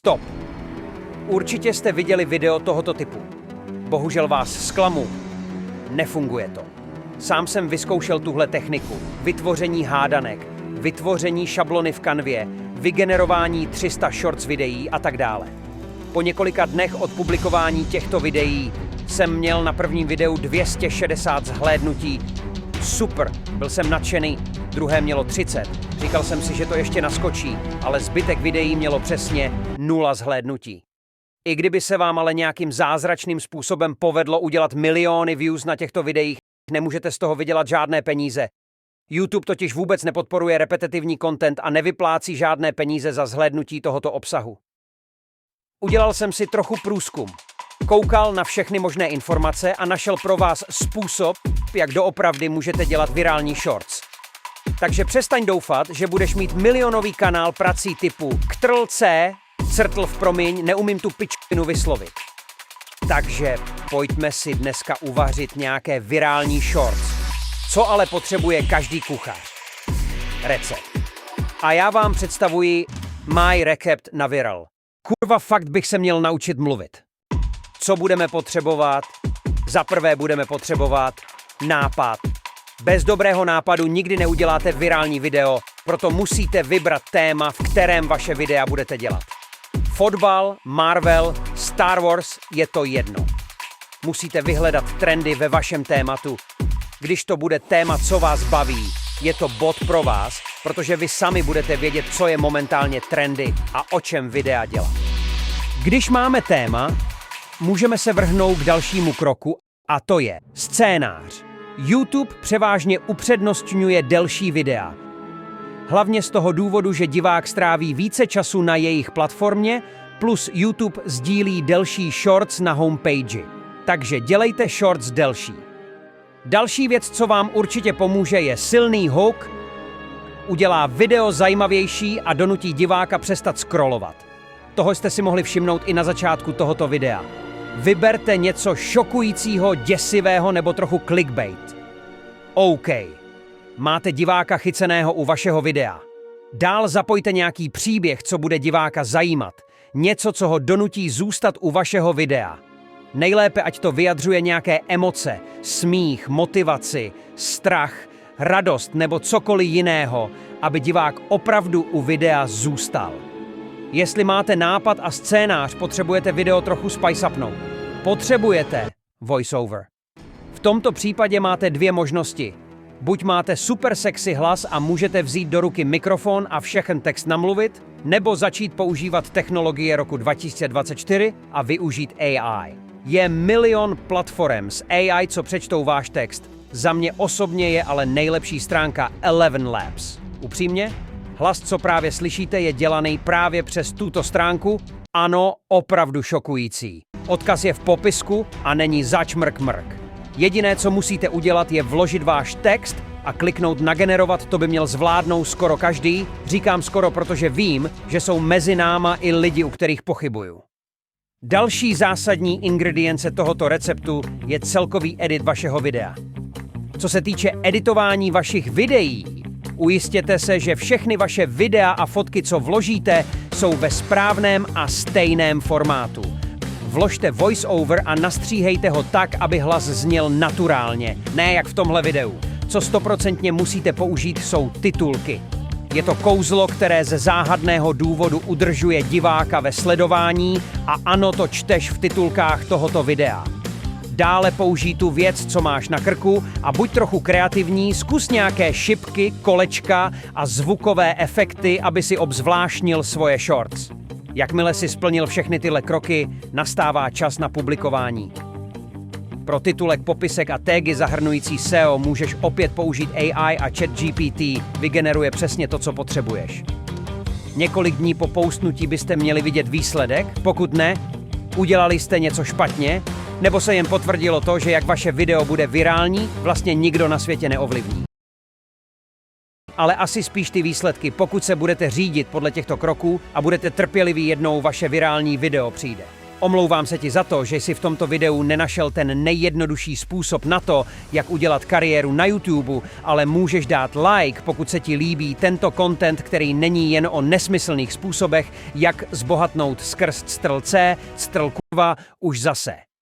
Stop. Určitě jste viděli video tohoto typu. Bohužel vás zklamu. Nefunguje to. Sám jsem vyzkoušel tuhle techniku. Vytvoření hádanek, vytvoření šablony v kanvě, vygenerování 300 shorts videí a tak dále. Po několika dnech od publikování těchto videí jsem měl na prvním videu 260 zhlédnutí. Super, byl jsem nadšený. Druhé mělo 30. Říkal jsem si, že to ještě naskočí, ale zbytek videí mělo přesně 0 zhlédnutí. I kdyby se vám ale nějakým zázračným způsobem povedlo udělat miliony views na těchto videích, nemůžete z toho vydělat žádné peníze. YouTube totiž vůbec nepodporuje repetitivní content a nevyplácí žádné peníze za zhlédnutí tohoto obsahu. Udělal jsem si trochu průzkum. Koukal na všechny možné informace a našel pro vás způsob, jak doopravdy můžete dělat virální shorts. Takže přestaň doufat, že budeš mít milionový kanál prací typu Ctrl+C, crtlv promiň, neumím tu pičinu vyslovit. Takže pojďme si dneska uvařit nějaké virální shorts. Co ale potřebuje každý kuchař? Recept. A já vám představuji můj recept na viral. Kurva, fakt bych se měl naučit mluvit. Co budeme potřebovat? Za prvé budeme potřebovat nápad. Bez dobrého nápadu nikdy neuděláte virální video, proto musíte vybrat téma, v kterém vaše videa budete dělat. Fotbal, Marvel, Star Wars, je to jedno. Musíte vyhledat trendy ve vašem tématu. Když to bude téma, co vás baví, je to bod pro vás, protože vy sami budete vědět, co je momentálně trendy a o čem videa dělat. Když máme téma, můžeme se vrhnout k dalšímu kroku a to je scénář. YouTube převážně upřednostňuje delší videa. Hlavně z toho důvodu, že divák stráví více času na jejich platformě, plus YouTube sdílí delší shorts na homepage. Takže dělejte shorts delší. Další věc, co vám určitě pomůže, je silný hook. Udělá video zajímavější a donutí diváka přestat scrollovat. Toho jste si mohli všimnout i na začátku tohoto videa. Vyberte něco šokujícího, děsivého nebo trochu clickbait. OK. Máte diváka chyceného u vašeho videa. Dál zapojte nějaký příběh, co bude diváka zajímat. Něco, co ho donutí zůstat u vašeho videa. Nejlépe, ať to vyjadřuje nějaké emoce, smích, motivaci, strach, radost nebo cokoliv jiného, aby divák opravdu u videa zůstal. Jestli máte nápad a scénář, potřebujete video trochu spice-upnout. Potřebujete voiceover. V tomto případě máte dvě možnosti. Buď máte super sexy hlas a můžete vzít do ruky mikrofon a všechen text namluvit, nebo začít používat technologie roku 2024 a využít AI. Je milion platform s AI, co přečtou váš text. Za mě osobně je ale nejlepší stránka 11 Labs. Upřímně? Hlas, co právě slyšíte, je dělaný právě přes tuto stránku. Ano, opravdu šokující. Odkaz je v popisku a není zač mrk. Jediné, co musíte udělat, je vložit váš text a kliknout na generovat, to by měl zvládnout skoro každý. Říkám skoro, protože vím, že jsou mezi náma i lidi, u kterých pochybuju. Další zásadní ingredience tohoto receptu je celkový edit vašeho videa. Co se týče editování vašich videí, ujistěte se, že všechny vaše videa a fotky, co vložíte, jsou ve správném a stejném formátu. Vložte voice-over a nastříhejte ho tak, aby hlas zněl naturálně, ne jak v tomhle videu. Co 100% musíte použít, jsou titulky. Je to kouzlo, které ze záhadného důvodu udržuje diváka ve sledování a ano, to čteš v titulkách tohoto videa. Dále použij tu věc, co máš na krku a buď trochu kreativní, zkus nějaké šipky, kolečka a zvukové efekty, aby si obzvláštnil svoje shorts. Jakmile si splnil všechny tyhle kroky, nastává čas na publikování. Pro titulek, popisek a tagy zahrnující SEO můžeš opět použít AI a ChatGPT vygeneruje přesně to, co potřebuješ. Několik dní po postnutí byste měli vidět výsledek, pokud ne, udělali jste něco špatně, nebo se jen potvrdilo to, že jak vaše video bude virální, vlastně nikdo na světě neovlivní. Ale asi spíš ty výsledky, pokud se budete řídit podle těchto kroků a budete trpěliví, jednou vaše virální video přijde. Omlouvám se ti za to, že jsi v tomto videu nenašel ten nejjednodušší způsob na to, jak udělat kariéru na YouTube, ale můžeš dát like, pokud se ti líbí tento content, který není jen o nesmyslných způsobech, jak zbohatnout skrz Ctrl+C, Ctrl+, už zase.